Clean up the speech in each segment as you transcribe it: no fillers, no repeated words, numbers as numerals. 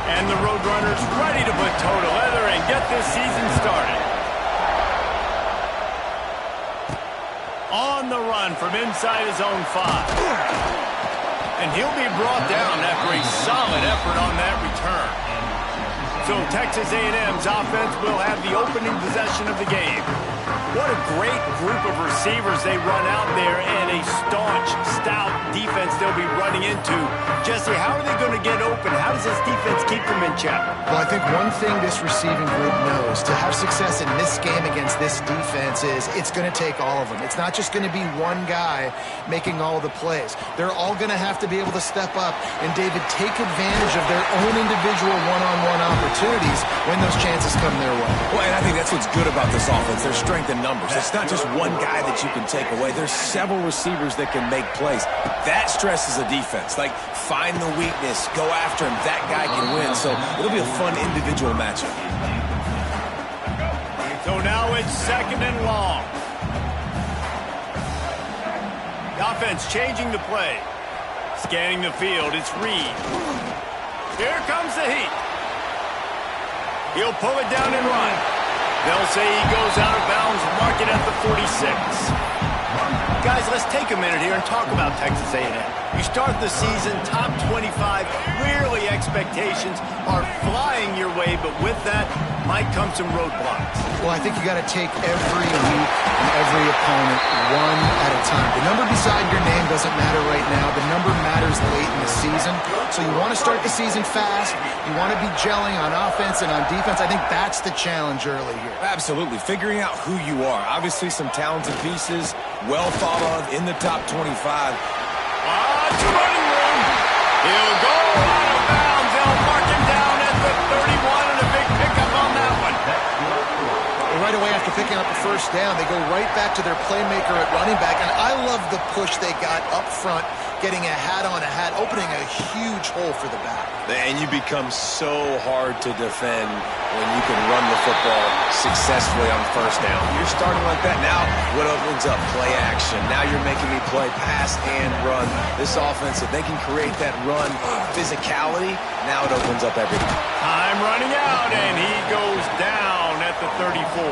And the Roadrunners ready to put toe to leather and get this season started. On the run from inside his own 5. And he'll be brought down after a solid effort on that return. So Texas A&M's offense will have the opening possession of the game. What a great group of receivers they run out there, and a staunch, stout defense they'll be running into. Jesse, how are they going to get open? How does this defense keep them in check? Well, I think one thing this receiving group knows to have success in this game against this defense is it's going to take all of them. It's not just going to be one guy making all the plays. They're all going to have to be able to step up and, David, take advantage of their own individual one-on-one opportunities when those chances come their way. Well, and I think that's what's good about this offense. Their strength in numbers. It's not just one guy that you can take away. There's several receivers that can make plays. That stresses a defense. Like, find the weakness, go after him. That guy can win. So it'll be a fun individual matchup. So now it's 2nd and long. The offense changing the play. Scanning the field, it's Reed. Here comes the heat. He'll pull it down and run. They'll say he goes out of bounds, mark it at the 46. Guys, let's take a minute here and talk about Texas A&M. You start the season top 25. Clearly expectations are flying your way, but with that might come some roadblocks. Well, I think you got to take every week and every opponent one at a time. The number beside your name doesn't matter right now. The number matters late in the season. So you want to start the season fast. You want to be gelling on offense and on defense. I think that's the challenge early here. Absolutely. Figuring out who you are. Obviously some talented pieces, well thought of in the top 25. To running room. He'll go out of bounds. They'll mark him down at the 31 and a big pickup on that one. And right away after picking up the first down, they go right back to their playmaker at running back. And I love the push they got up front, getting a hat on a hat, opening a huge hole for the back. And you become so hard to defend when you can run the football successfully on first down. You're starting like that. Now what opens up? Play action. Now you're making me play pass and run. This offense, if they can create that run physicality, now it opens up everything. Time running out, and he goes down at the 34.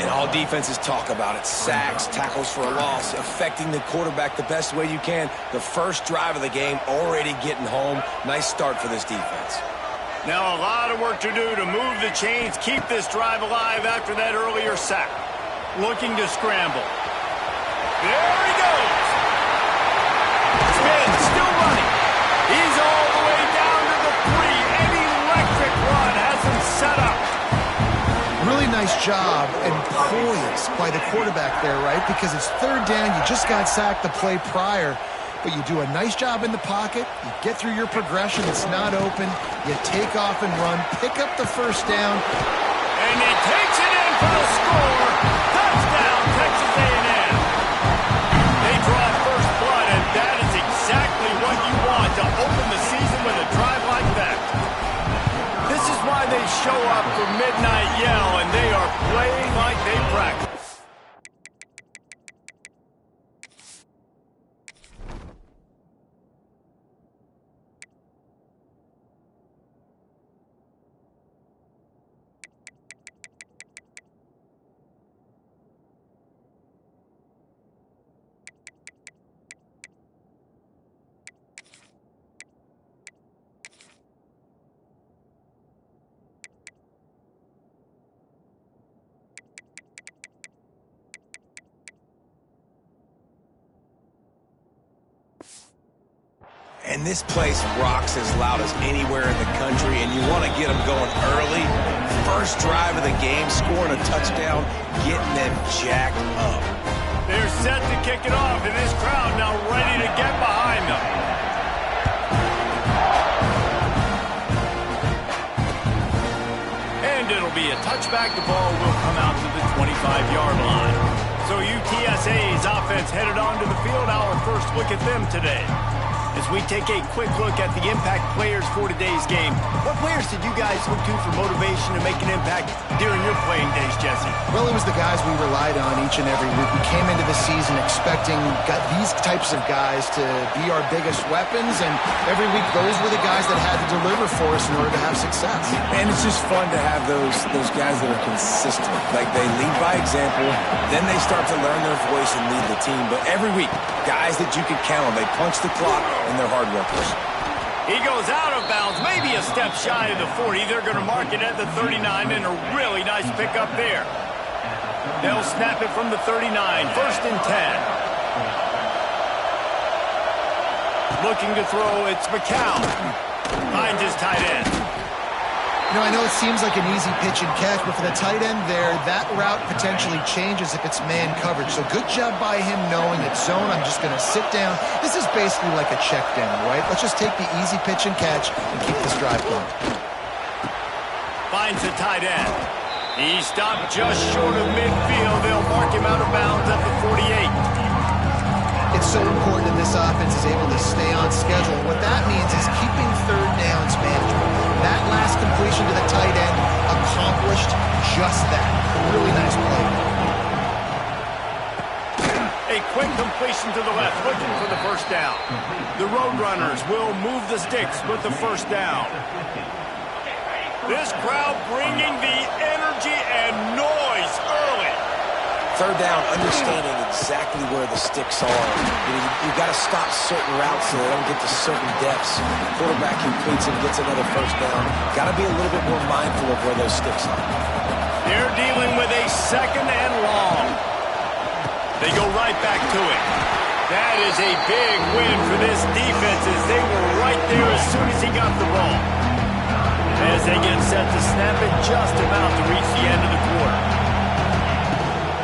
And all defenses talk about it. Sacks, tackles for a loss, affecting the quarterback the best way you can. The first drive of the game, already getting home. Nice start for this defense. Now a lot of work to do to move the chains, keep this drive alive after that earlier sack. Looking to scramble. There he goes. Spin, still running. He's all the way down to the 3. An electric run has him set up. Really nice job and poise by the quarterback there, right? Because it's 3rd down. You just got sacked the play prior. But you do a nice job in the pocket. You get through your progression. It's not open. You take off and run. Pick up the first down. And he takes it in for the score. Touchdown, Texas A&M. They draw first blood, and that is exactly what you want to open the season with a drive like that. This is why they show up for Midnight Yell, and they are playing like they practice. And this place rocks as loud as anywhere in the country, and you want to get them going early. First drive of the game, scoring a touchdown, getting them jacked up. They're set to kick it off, and this crowd now ready to get behind them. And it'll be a touchback. The ball will come out to the 25-yard line. So UTSA's offense headed onto the field. Our first look at them today. As we take a quick look at the impact players for today's game, what players did you guys look to for motivation to make an impact during your playing days, Jesse? Well, it was the guys we relied on each and every week. We came into the season expecting these types of guys to be our biggest weapons, and every week those were the guys that had to deliver for us in order to have success. And it's just fun to have those guys that are consistent. Like, they lead by example, then they start to learn their voice and lead the team. But every week, guys that you can count on, they punch the clock, and they're hard workers. He goes out of bounds, maybe a step shy of the 40. They're going to mark it at the 39, and a really nice pickup there. They'll snap it from the 39, 1st and 10. Looking to throw, it's McCown. Finds his tight end. You know, I know it seems like an easy pitch and catch, but for the tight end there, that route potentially changes if it's man coverage. So good job by him knowing it's zone. I'm just going to sit down. This is basically like a check down, right? Let's just take the easy pitch and catch and keep this drive going. Finds the tight end. He stopped just short of midfield. They'll mark him out of bounds at the 48. It's so important that this offense is able to stay on schedule. What that means is keeping third downs manageable. That last completion to the tight end accomplished just that. Really nice play. A quick completion to the left, looking for the first down. The Roadrunners will move the sticks with the first down. This crowd bringing the energy and noise early. Third down, understanding exactly where the sticks are. You've got to stop certain routes so they don't get to certain depths. Quarterback completes and gets another first down. Got to be a little bit more mindful of where those sticks are. They're dealing with a 2nd and long. They go right back to it. That is a big win for this defense as they were right there as soon as he got the ball. As they get set to snap it, just about to reach the end of the quarter.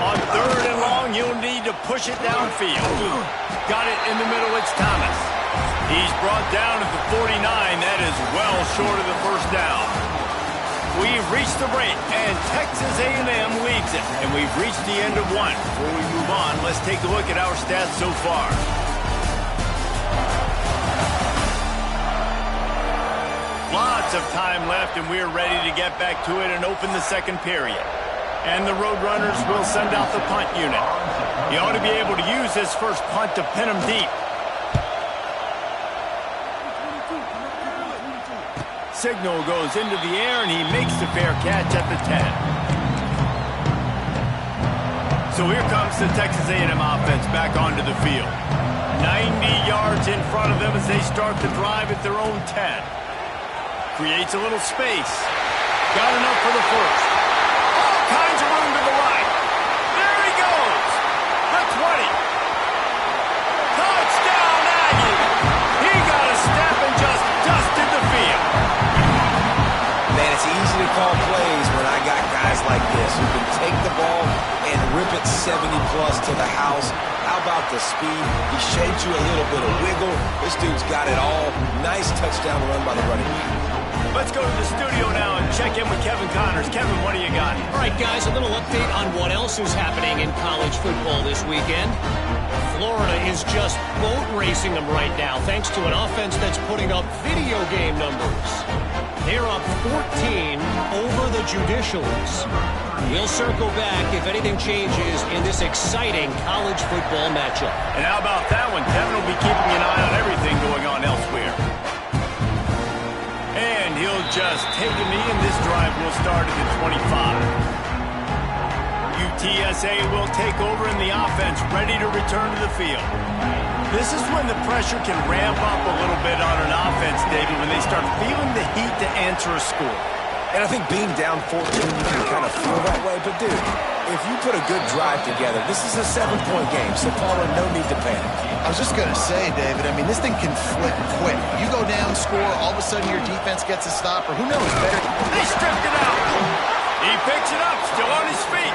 On 3rd and long, you'll need to push it downfield. Got it in the middle, it's Thomas. He's brought down at the 49. That is well short of the first down. We've reached the break, and Texas A&M leads it. And we've reached the end of one. Before we move on, let's take a look at our stats so far. Lots of time left, and we're ready to get back to it and open the second period. And the Roadrunners will send out the punt unit. He ought to be able to use his first punt to pin him deep. Signal goes into the air, and he makes the fair catch at the 10. So here comes the Texas A&M offense back onto the field. 90 yards in front of them as they start the drive at their own 10. Creates a little space. Got enough for the first. All kinds of room to the right. There he goes. The 20. Touchdown, Aggie. He got a step and just dusted the field. Man, it's easy to call plays when I got guys like this who can take the ball and rip it 70-plus to the house. How about the speed? He shades you a little bit of wiggle. This dude's got it all. Nice touchdown run by the running back. Let's go to the studio now and check in with Kevin Connors. Kevin, what do you got? All right, guys, a little update on what else is happening in college football this weekend. Florida is just boat racing them right now, thanks to an offense that's putting up video game numbers. They're up 14 over the Judicials. We'll circle back if anything changes in this exciting college football matchup. And how about that one? Kevin will be keeping an eye on everything going on elsewhere. And he'll just take a knee, and this drive will start at the 25. UTSA will take over in the offense, ready to return to the field. This is when the pressure can ramp up a little bit on an offense, David, when they start feeling the heat to answer a score. And I think being down 14, you can kind of feel that way. But, dude, if you put a good drive together, this is a 7-point game, so Paula, no need to panic. I was just going to say, David, I mean, this thing can flip quick. You go down, score, all of a sudden your defense gets a stop, or who knows better. They stripped it out. He picks it up, still on his feet.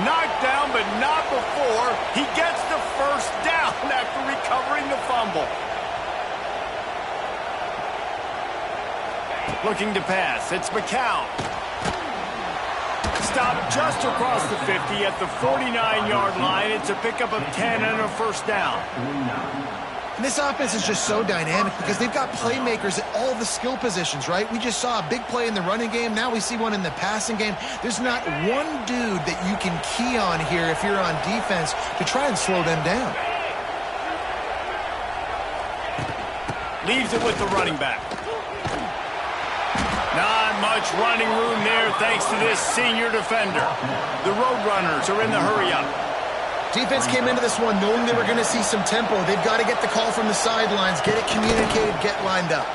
Knocked down, but not before he gets the first down after recovering the fumble. Looking to pass, it's McCown. Stopped just across the 50 at the 49-yard line. It's a pickup of 10 and a first down. And this offense is just so dynamic because they've got playmakers at all the skill positions, right? We just saw a big play in the running game. Now we see one in the passing game. There's not one dude that you can key on here if you're on defense to try and slow them down. Leaves it with the running back. Not much running room there thanks to this senior defender. The Roadrunners are in the hurry-up. Defense came into this one knowing they were going to see some tempo. They've got to get the call from the sidelines, get it communicated, get lined up.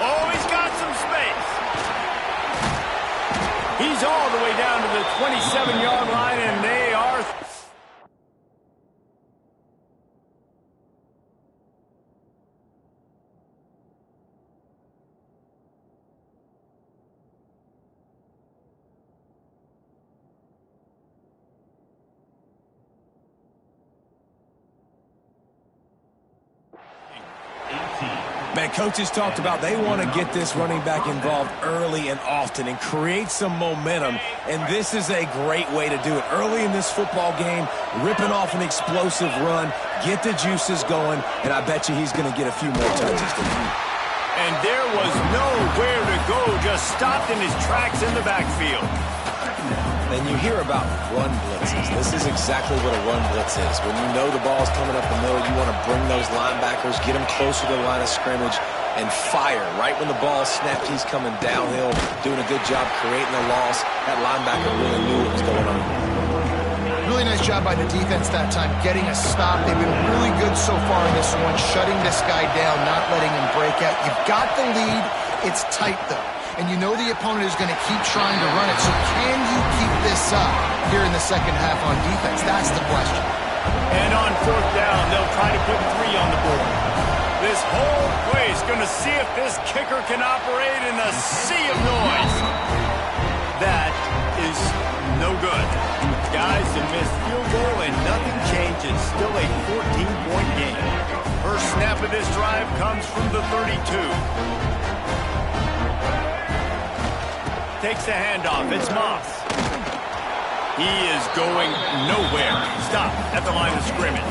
Oh, he's got some space. He's all the way down to the 27-yard line, and they are... Man, coaches talked about they want to get this running back involved early and often and create some momentum, and this is a great way to do it. Early in this football game, ripping off an explosive run, get the juices going, and I bet you he's going to get a few more touches tonight. And there was nowhere to go, just stopped in his tracks in the backfield. And you hear about run blitzes. This is exactly what a run blitz is. When you know the ball's coming up the middle, you want to bring those linebackers, get them closer to the line of scrimmage, and fire. Right when the ball snapped, he's coming downhill, doing a good job creating a loss. That linebacker really knew what was going on. Really nice job by the defense that time, getting a stop. They've been really good so far in this one, shutting this guy down, not letting him break out. You've got the lead. It's tight, though. And you know the opponent is going to keep trying to run it. So can you keep this up here in the second half on defense? That's the question. And on fourth down, they'll try to put 3 on the board. This whole place going to see if this kicker can operate in a sea of noise. That is no good. Guys, a missed field goal and nothing changes. Still a 14-point game. First snap of this drive comes from the 32. Takes the handoff. It's Moss. He is going nowhere. Stop at the line of scrimmage.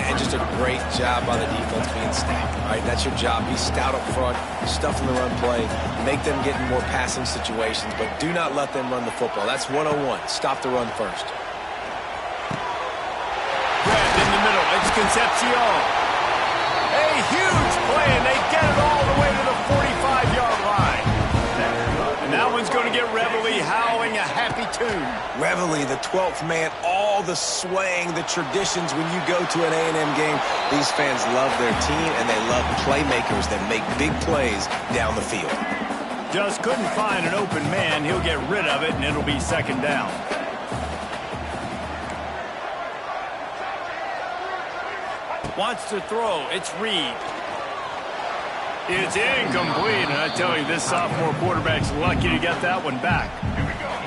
And just a great job by the defense being stout. All right, that's your job. Be stout up front, stuff in the run play, make them get in more passing situations, but do not let them run the football. That's 101. Stop the run first. Grabbed in the middle. It's Concepcion. A huge play, and they get it all the way to the 45-yard line. That one's going to get Reveille howling a happy tune. Reveille, the 12th man, all the swaying, the traditions when you go to an A&M game. These fans love their team, and they love playmakers that make big plays down the field. Just couldn't find an open man. He'll get rid of it, and it'll be second down. Wants to throw. It's Reed. It's incomplete, and I tell you, this sophomore quarterback's lucky to get that one back.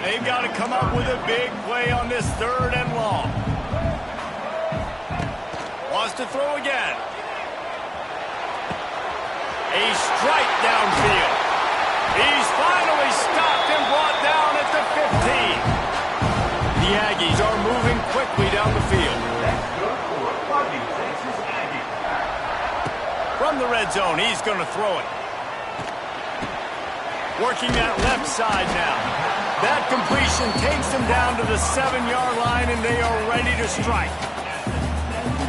They've got to come up with a big play on this 3rd and long. Wants to throw again. A strike downfield. He's finally stopped and brought down at the 15. The Aggies are moving quickly down the field. From the red zone, he's going to throw it. Working that left side now. That completion takes them down to the 7-yard line, and they are ready to strike.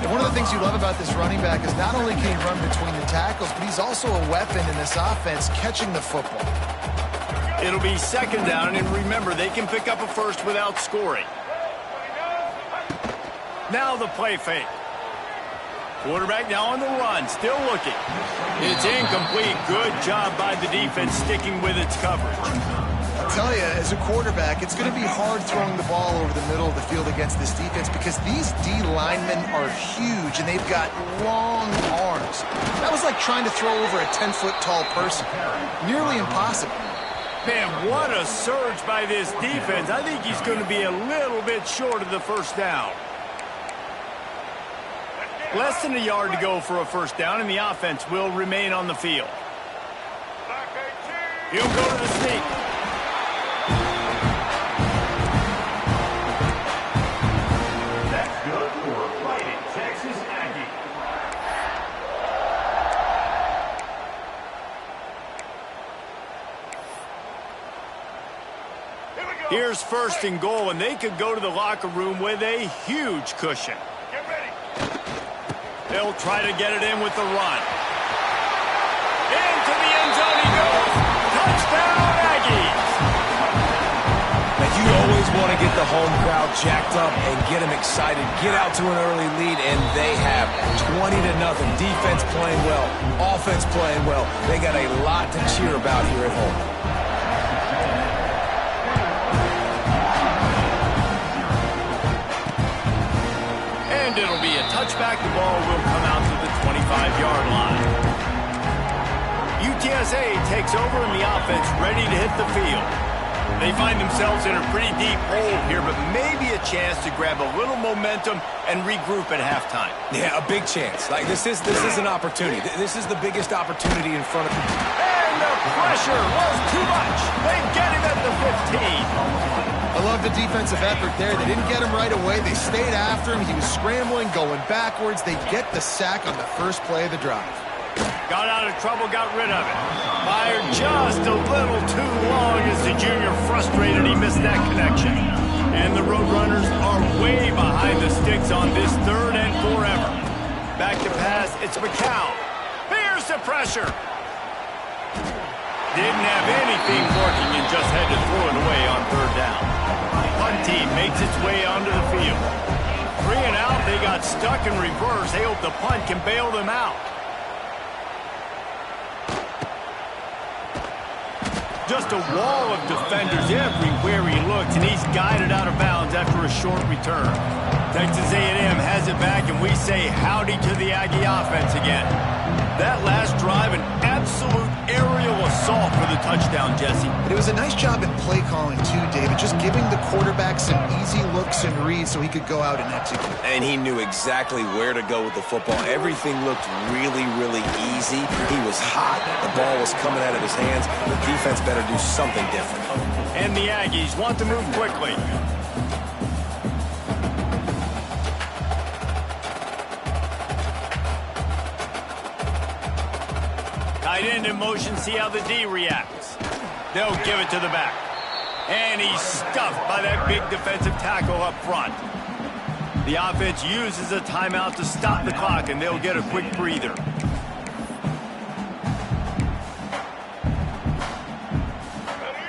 And one of the things you love about this running back is not only can he run between the tackles, but he's also a weapon in this offense catching the football. It'll be second down, and remember, they can pick up a first without scoring. Now the play fake. Quarterback now on the run, still looking. It's incomplete. Good job by the defense sticking with its coverage. I'll tell you, as a quarterback, it's going to be hard throwing the ball over the middle of the field against this defense because these D linemen are huge and they've got long arms. That was like trying to throw over a 10-foot tall person. Nearly impossible. Man, what a surge by this defense. I think he's going to be a little bit short of the first down. Less than a yard to go for a first down, and the offense will remain on the field. He'll go to the sneak. That's good for a Fighting Texas Aggie. Here's 1st and goal, and they could go to the locker room with a huge cushion. Get ready. They'll try to get it in with the run. Into the end zone he goes. Touchdown, Aggies. Now, you always want to get the home crowd jacked up and get them excited. Get out to an early lead, and they have 20-0. Defense playing well. Offense playing well. They got a lot to cheer about here at home. It'll be a touchback. The ball will come out to the 25-yard line. UTSA takes over in the offense, ready to hit the field. They find themselves in a pretty deep hole here, but maybe a chance to grab a little momentum and regroup at halftime. Yeah, a big chance. Like this is an opportunity. This is the biggest opportunity in front of them. And the pressure was too much. They get him at the 15. I love the defensive effort there. They didn't get him right away. They stayed after him. He was scrambling, going backwards. They get the sack on the first play of the drive. Got out of trouble, got rid of it. Fired just a little too long as the junior frustrated. He missed that connection. And the Roadrunners are way behind the sticks on this 3rd and forever. Back to pass, it's McCown. Fears the pressure. Didn't have anything working and just had to throw it away on 3rd down. Punt team makes its way onto the field. 3 and out, they got stuck in reverse. They hope the punt can bail them out. Just a wall of defenders everywhere he looks, and he's guided out of bounds after a short return. Texas A&M has it back, and we say howdy to the Aggie offense again. That last drive, an absolute aerial assault for the touchdown, Jesse. But it was a nice job in play calling, too, David. Just giving the quarterback some easy looks and reads so he could go out and execute. And he knew exactly where to go with the football. Everything looked really, really easy. He was hot. The ball was coming out of his hands. The defense better do something different. And the Aggies want to move quickly. Tight end in motion, see how the D reacts. They'll give it to the back. And he's stuffed by that big defensive tackle up front. The offense uses a timeout to stop the clock, and they'll get a quick breather.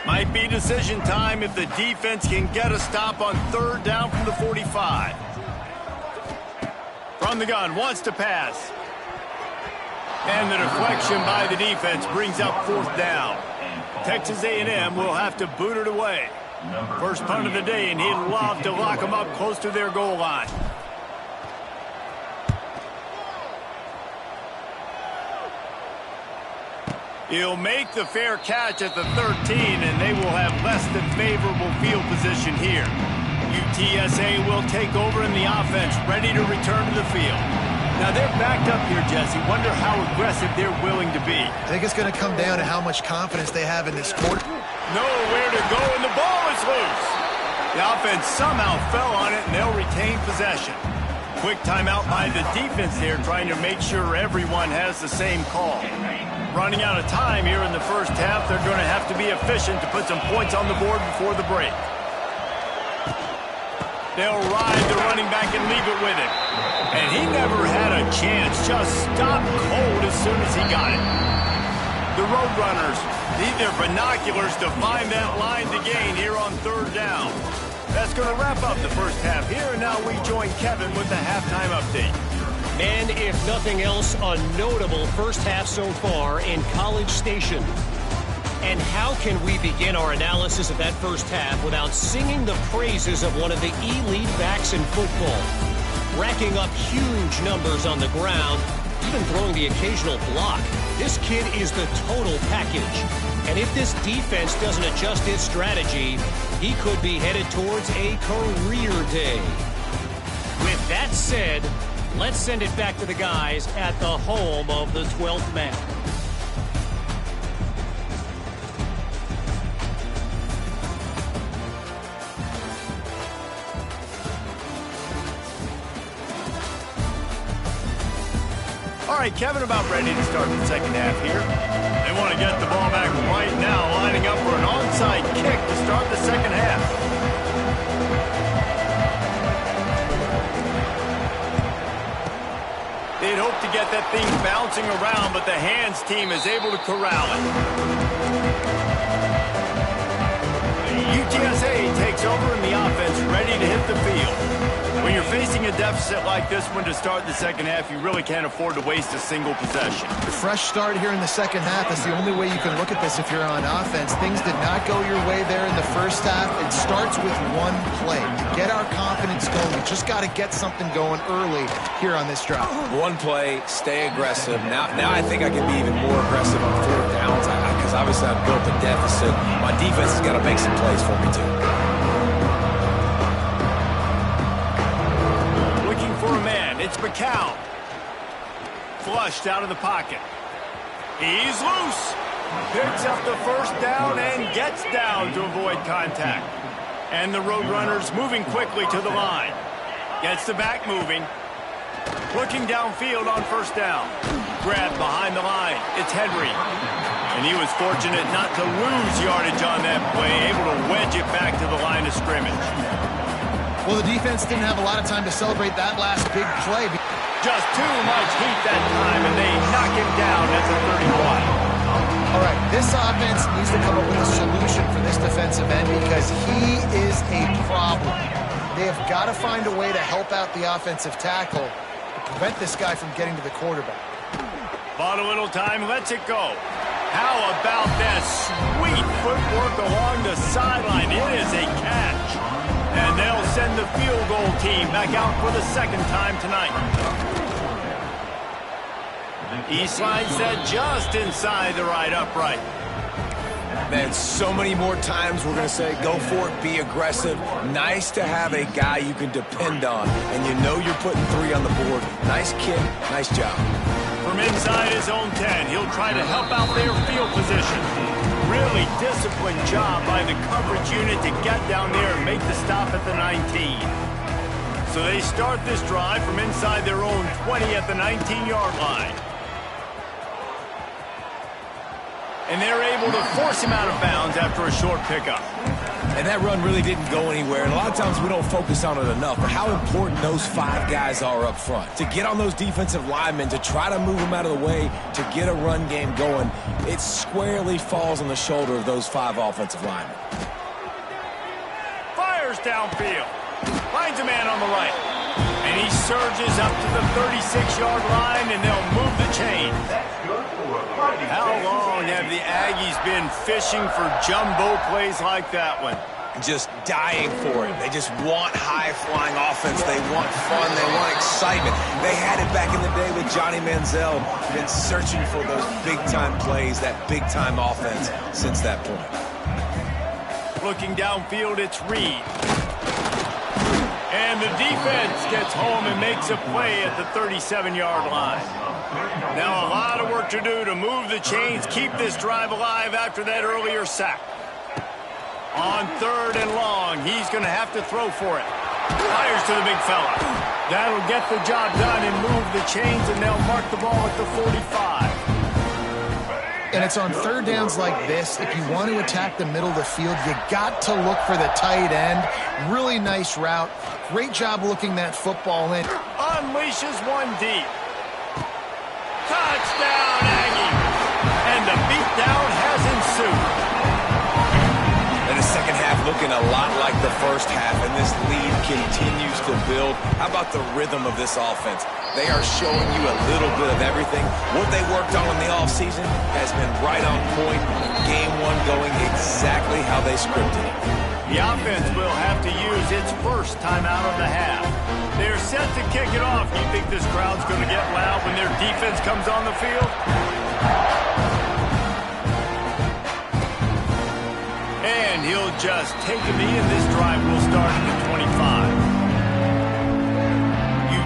Might be decision time if the defense can get a stop on 3rd down from the 45. From the gun, wants to pass. And the deflection by the defense brings up 4th down. Texas A&M will have to boot it away. First punt of the day, and he'd love to lock them up close to their goal line. He'll make the fair catch at the 13, and they will have less than favorable field position here. UTSA will take over in the offense, ready to return to the field. Now, they're backed up here, Jesse. Wonder how aggressive they're willing to be. I think it's going to come down to how much confidence they have in this quarter. Nowhere to go, and the ball is loose. The offense somehow fell on it, and they'll retain possession. Quick timeout by the defense there, trying to make sure everyone has the same call. Running out of time here in the first half, they're going to have to be efficient to put some points on the board before the break. They'll ride the running back and leave it with him. And he never had a chance, just stopped cold as soon as he got it. The Roadrunners need their binoculars to find that line to gain here on 3rd down. That's going to wrap up the first half here, and now we join Kevin with the halftime update. And if nothing else, a notable first half so far in College Station. And how can we begin our analysis of that first half without singing the praises of one of the elite backs in football? Racking up huge numbers on the ground, even throwing the occasional block. This kid is the total package. And if this defense doesn't adjust its strategy, he could be headed towards a career day. With that said, let's send it back to the guys at the home of the 12th man. All right, Kevin, about ready to start the second half here. They want to get the ball back right now, lining up for an onside kick to start the second half. to get that thing bouncing around, but the hands team is able to corral it. UTSA takes over in the offense, ready to hit the field. When you're facing a deficit like this one to start the second half, you really can't afford to waste a single possession. A fresh start here in the second half. That's the only way you can look at this if you're on offense. Things did not go your way there in the first half. It starts with one play. To get our confidence going, we just got to get something going early here on this drive. One play, stay aggressive. Now I think I can be even more aggressive on fourth downs because obviously I've built a deficit. My defense has got to make some plays for me too. It's McCown. Flushed out of the pocket. He's loose. Picks up the first down and gets down to avoid contact. And the Roadrunners moving quickly to the line. Gets the back moving. Looking downfield on first down. Grabbed behind the line. It's Henry. And he was fortunate not to lose yardage on that play, able to wedge it back to the line of scrimmage. Well, the defense didn't have a lot of time to celebrate that last big play. Just too much heat that time, and they knock him down at the 31. All right, this offense needs to come up with a solution for this defensive end because he is a problem. They have got to find a way to help out the offensive tackle to prevent this guy from getting to the quarterback. Bought a little time, lets it go. How about that sweet footwork along the sideline? It is a catch. And they'll send the field goal team back out for the second time tonight. He slides that just inside the right upright. Man, so many more times we're going to say, go for it, be aggressive. Nice to have a guy you can depend on, and you know you're putting 3 on the board. Nice kick, nice job. From inside his own 10, he'll try to help out their field position. Really disciplined job by the coverage unit to get down there and make the stop at the 19. So they start this drive from inside their own 20 at the 19-yard line. And they're able to force him out of bounds after a short pickup. And that run really didn't go anywhere. And a lot of times we don't focus on it enough. But how important those 5 guys are up front. To get on those defensive linemen, to try to move them out of the way, to get a run game going, it squarely falls on the shoulder of those 5 offensive linemen. Fires downfield. Finds a man on the right. And he surges up to the 36-yard line, and they'll move the chain. How long have the Aggies been fishing for jumbo plays like that one? Just dying for it. They just want high-flying offense. They want fun. They want excitement. They had it back in the day with Johnny Manziel. Been searching for those big-time plays, that big-time offense since that point. Looking downfield, it's Reed. And the defense gets home and makes a play at the 37-yard line. Now a lot of work to do to move the chains, keep this drive alive after that earlier sack. On 3rd and long, he's going to have to throw for it. Fires to the big fella. That'll get the job done and move the chains, and they'll mark the ball at the 45. And it's on 3rd downs like this. If you want to attack the middle of the field, you got to look for the tight end. Really nice route. Great job looking that football in. Unleashes one deep. Touchdown, Aggie. And the beatdown has ensued. And the second half looking a lot like the first half, and this lead continues to build. How about the rhythm of this offense? They are showing you a little bit of everything. What they worked on in the offseason has been right on point. Game 1 going exactly how they scripted it. The offense will have to use its first timeout of the half. They're set to kick it off. You think this crowd's going to get loud when their defense comes on the field? And he'll just take a knee, and this drive will start at the 25.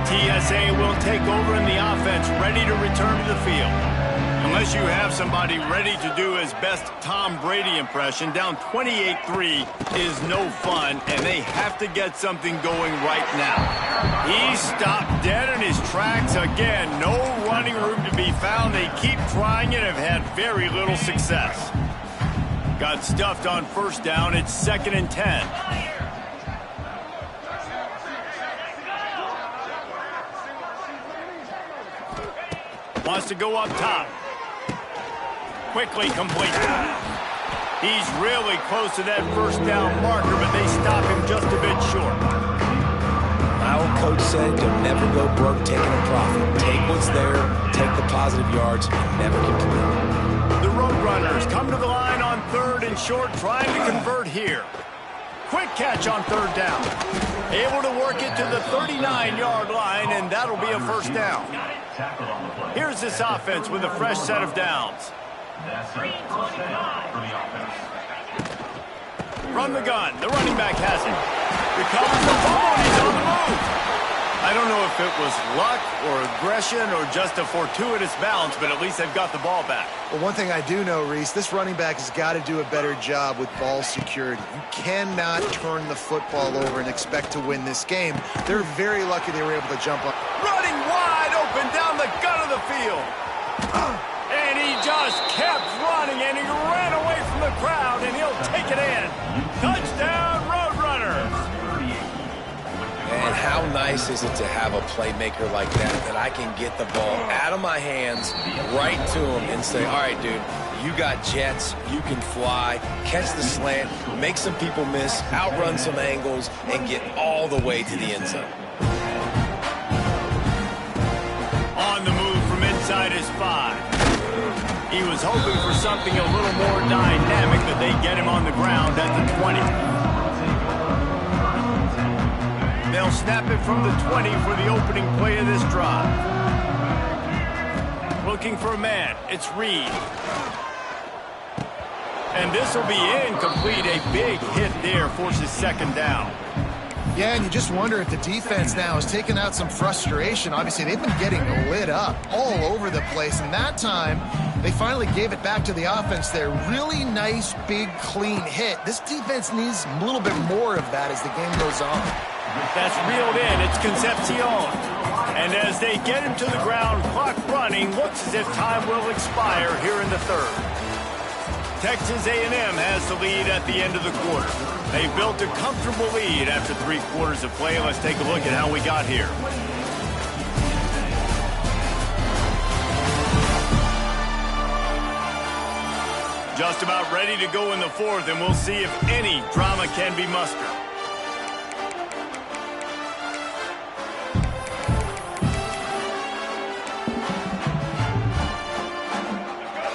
UTSA will take over in the offense, ready to return to the field. Unless you have somebody ready to do his best Tom Brady impression, down 28-3 is no fun, and they have to get something going right now. He stopped dead in his tracks again. No running room to be found. They keep trying and have had very little success. Got stuffed on first down. It's 2nd and 10. Wants to go up top. Quickly complete. He's really close to that first down marker, but they stop him just a bit short. My old coach said you'll never go broke taking a profit. Take what's there, take the positive yards, and never complain. The Roadrunners come to the line on 3rd and short, trying to convert here. Quick catch on 3rd down. Able to work it to the 39-yard line, and that'll be a first down. Here's this offense with a fresh set of downs. Run the gun. The running back has it. Recovers the ball, and he's on the move. I don't know if it was luck or aggression or just a fortuitous bounce, but at least they've got the ball back. Well, one thing I do know, Reese, this running back has got to do a better job with ball security. You cannot turn the football over and expect to win this game. They're very lucky they were able to jump up. Running wide open down the gut of the field. And he just kept running, and he ran away from the crowd, and he'll take it in. Touchdown, Roadrunners. And how nice is it to have a playmaker like that I can get the ball out of my hands right to him and say, all right, dude, you got jets, you can fly, catch the slant, make some people miss, outrun some angles, and get all the way to the end zone. On the move from inside his 5. He was hoping for something a little more dynamic, but they get him on the ground at the 20. They'll snap it from the 20 for the opening play of this drive. Looking for a man. It's Reed. And this will be incomplete. A big hit there forces 2nd down. Yeah, and you just wonder if the defense now is taking out some frustration. Obviously, they've been getting lit up all over the place, and that time they finally gave it back to the offense there. Really nice, big, clean hit. This defense needs a little bit more of that as the game goes on. That's reeled in. It's Concepcion. And as they get him to the ground, clock running, looks as if time will expire here in the 3rd. Texas A&M has the lead at the end of the quarter. They built a comfortable lead after 3 quarters of play. Let's take a look at how we got here. Just about ready to go in the 4th, and we'll see if any drama can be mustered.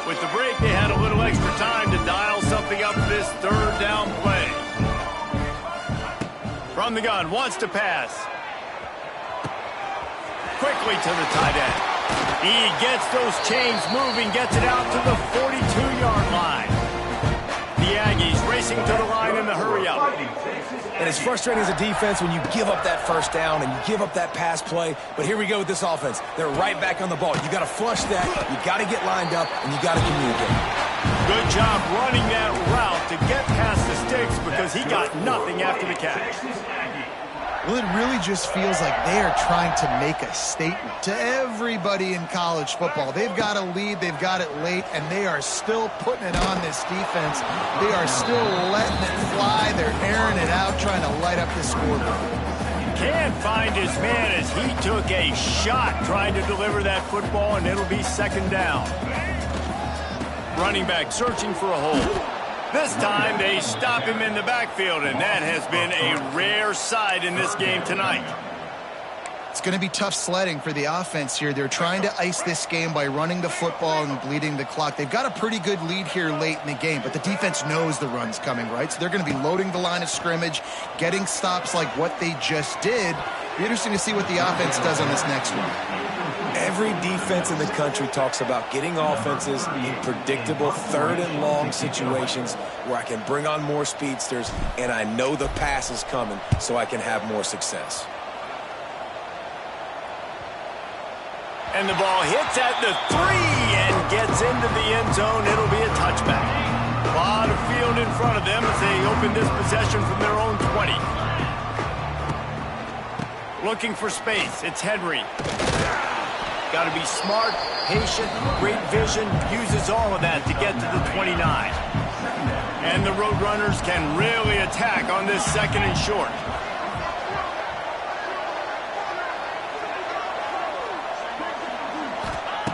With the break, they had a little extra time to dial something up for this 3rd down play. From the gun, wants to pass. Quickly to the tight end. He gets those chains moving, gets it out to the 42-yard line. The Aggies racing to the line in the hurry-up. And it's frustrating as a defense when you give up that first down and you give up that pass play. But here we go with this offense. They're right back on the ball. You got to flush that, you got to get lined up, and you got to communicate. Good job running that route to get past the sticks because he got nothing after the catch. Well, it really just feels like they are trying to make a statement to everybody in college football. They've got a lead, they've got it late, and they are still putting it on this defense. They are still letting it fly. They're airing it out, trying to light up this scoreboard. Can't find his man as he took a shot trying to deliver that football, and it'll be 2nd down. Running back searching for a hole. This time they stop him in the backfield, and that has been a rare sight in this game tonight. It's going to be tough sledding for the offense here. They're trying to ice this game by running the football and bleeding the clock. They've got a pretty good lead here late in the game, but the defense knows the run's coming, right? So they're going to be loading the line of scrimmage, getting stops like what they just did. It'll be interesting to see what the offense does on this next one. Every defense in the country talks about getting offenses in predictable 3rd and long situations where I can bring on more speedsters and I know the pass is coming so I can have more success. And the ball hits at the 3 and gets into the end zone. It'll be a touchback. A lot of field in front of them as they open this possession from their own 20. Looking for space. It's Henry. Got to be smart, patient, great vision, uses all of that to get to the 29. And the Roadrunners can really attack on this 2nd and short.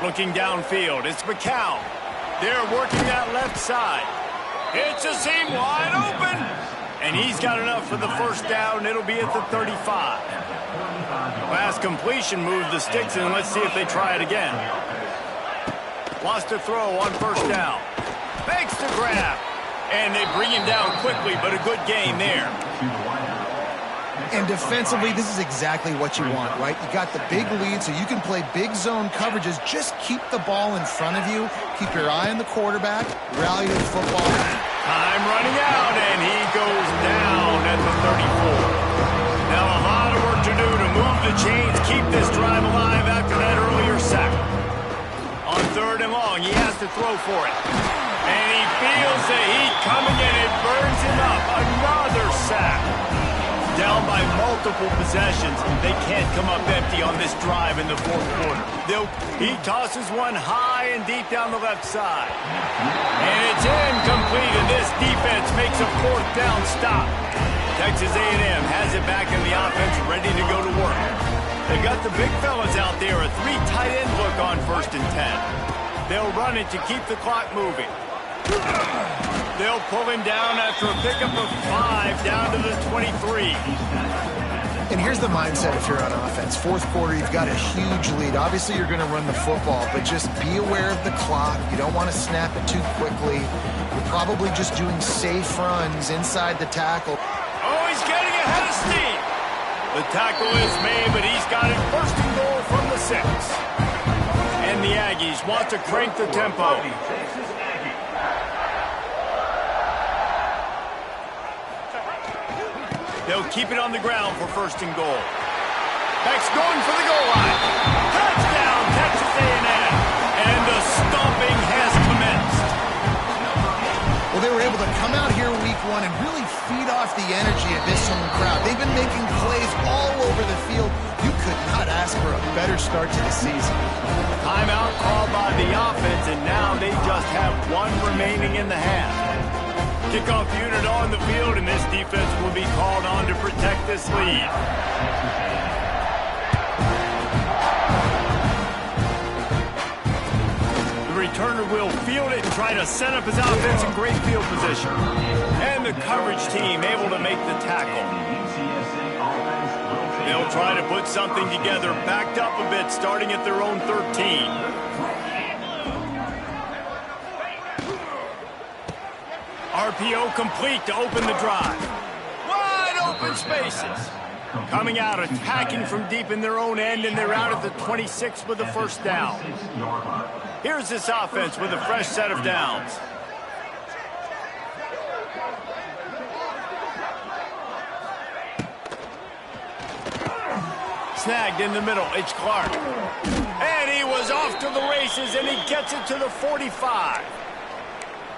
Looking downfield, it's McCown. They're working that left side. It's a seam wide open. And he's got enough for the first down. It'll be at the 35. Last completion moved the sticks in. Let's see if they try it again. Wants to throw on first down. Makes the grab. And they bring him down quickly, but a good gain there. And defensively, this is exactly what you want, right? You got the big lead, so you can play big zone coverages. Just keep the ball in front of you. Keep your eye on the quarterback. Rally to the football. Time running out, and he goes down at the 34. Now a lot of work to do to move the chains, keep this drive alive after that earlier sack. On 3rd and long, he has to throw for it. And he feels the heat coming in. It burns him up. Another sack. Down by multiple possessions. They can't come up empty on this drive in the 4th quarter. He tosses one high and deep down the left side. And it's incomplete, and this defense makes a 4th down stop. Texas A&M has it back in the offense, ready to go to work. They got the big fellas out there, a 3 tight end look on 1st and 10. They'll run it to keep the clock moving. They'll pull him down after a pickup of 5 down to the 23. And here's the mindset if you're on offense. 4th quarter, you've got a huge lead. Obviously, you're going to run the football, but just be aware of the clock. You don't want to snap it too quickly. You're probably just doing safe runs inside the tackle. Oh, he's getting ahead of steam. The tackle is made, but he's got it 1st and goal from the 6. And the Aggies want to crank the tempo. They'll keep it on the ground for 1st and goal. Beck's going for the goal line. Touchdown, Texas A&M. And the stomping has commenced. Well, they were able to come out here week 1 and really feed off the energy of this home crowd. They've been making plays all over the field. You could not ask for a better start to the season. Timeout called by the offense, and now they just have 1 remaining in the half. Kickoff unit on the field, and this defense will be called on to protect this lead. The returner will field it and try to set up his offense in great field position. And the coverage team able to make the tackle. They'll try to put something together, backed up a bit, starting at their own 13. RPO complete to open the drive. Wide open spaces. Coming out, attacking from deep in their own end, and they're out at the 26 with the 1st down. Here's this offense with a fresh set of downs. Snagged in the middle, it's Clark. And he was off to the races, and he gets it to the 45.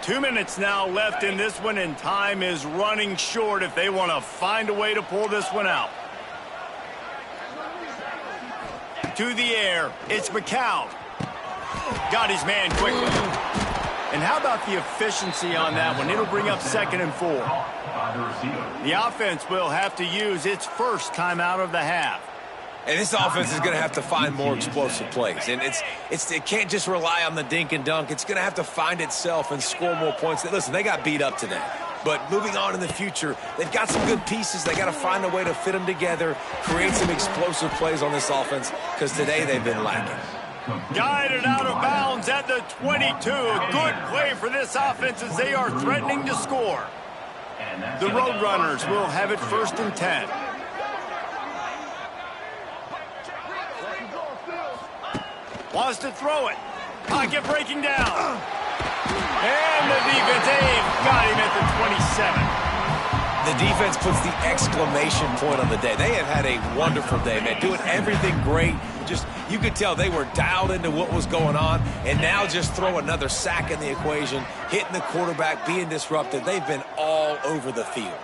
2 minutes now left in this one, and time is running short if they want to find a way to pull this one out. To the air, it's McCown. Got his man quickly. And how about the efficiency on that one? It'll bring up 2nd and 4. The offense will have to use its first timeout of the half. And this offense is going to have to find more explosive plays. And it can't just rely on the dink and dunk. It's going to have to find itself and score more points. Listen, they got beat up today. But moving on in the future, they've got some good pieces. They got to find a way to fit them together, create some explosive plays on this offense, because today they've been lacking. Guided out of bounds at the 22. A good play for this offense as they are threatening to score. The Roadrunners will have it 1st and 10. Wants to throw it. Pocket breaking down. And the defense got him at the 27. The defense puts the exclamation point on the day. They have had a wonderful day, man. Doing everything great. Just, you could tell they were dialed into what was going on. And now just throw another sack in the equation, hitting the quarterback, being disrupted. They've been all over the field.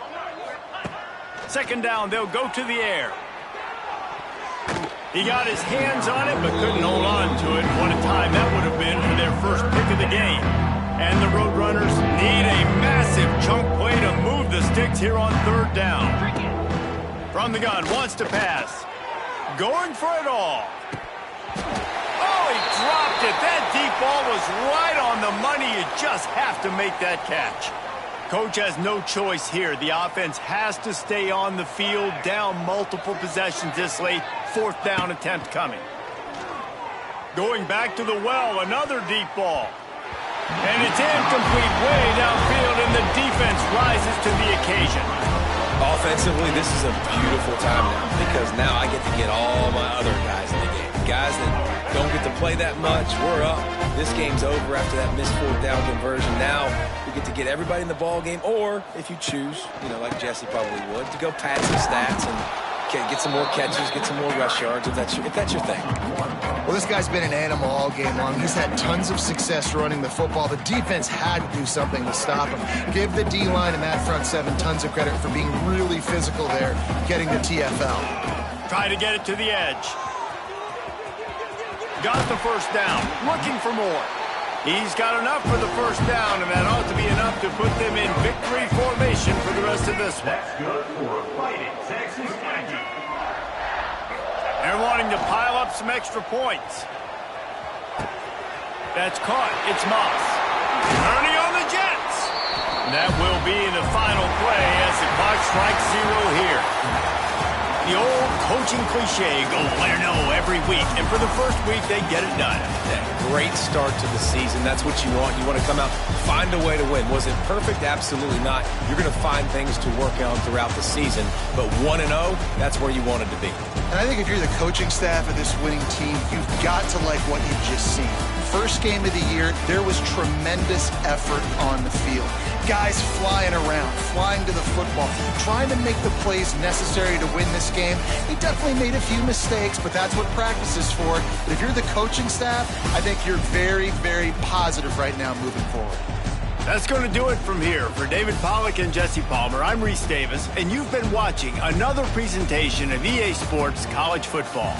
2nd down, they'll go to the air. He got his hands on it, but couldn't hold on to it. What a time that would have been for their first pick of the game. And the Roadrunners need a massive chunk play to move the sticks here on 3rd down. From the gun, wants to pass. Going for it all. Oh, he dropped dropped it. That deep ball was right on the money. You just have to make that catch. Coach has no choice here. The offense has to stay on the field, down multiple possessions this late. 4th down attempt coming. Going back to the well, another deep ball. And it's incomplete, way downfield, and the defense rises to the occasion. Offensively, this is a beautiful time now because now I get to get all my other guys in the game. Guys that don't get to play that much, we're up. This game's over after that missed 4th down conversion. Now we get to get everybody in the ball game, or if you choose, like Jesse probably would, to go pad some stats and get some more catches, get some more rush yards if that's your thing. Well, this guy's been an animal all game long. He's had tons of success running the football. The defense had to do something to stop him. Give the D-line and that front 7 tons of credit for being really physical there, getting the TFL. Try to get it to the edge. Got the 1st down, looking for more. He's got enough for the 1st down, and that ought to be enough to put them in victory formation for the rest of this one. That's good for a Fighting Texas Aggie. They're wanting to pile up some extra points. That's caught. It's Moss. Ernie on the Jets. And that will be the final play as the clock strikes 0 here. The old coaching cliche, go win or no every week. And for the first week, they get it done. That great start to the season. That's what you want. You want to come out, find a way to win. Was it perfect? Absolutely not. You're going to find things to work on throughout the season. But 1-0, that's where you wanted to be. And I think if you're the coaching staff of this winning team, you've got to like what you've just seen. First game of the year, there was tremendous effort on the field. Guys flying around, flying to the football, trying to make the plays necessary to win this game. He definitely made a few mistakes, but that's what practice is for. But if you're the coaching staff, I think you're very, very positive right now moving forward. That's going to do it from here. For David Pollack and Jesse Palmer, I'm Reese Davis, and you've been watching another presentation of EA Sports College Football.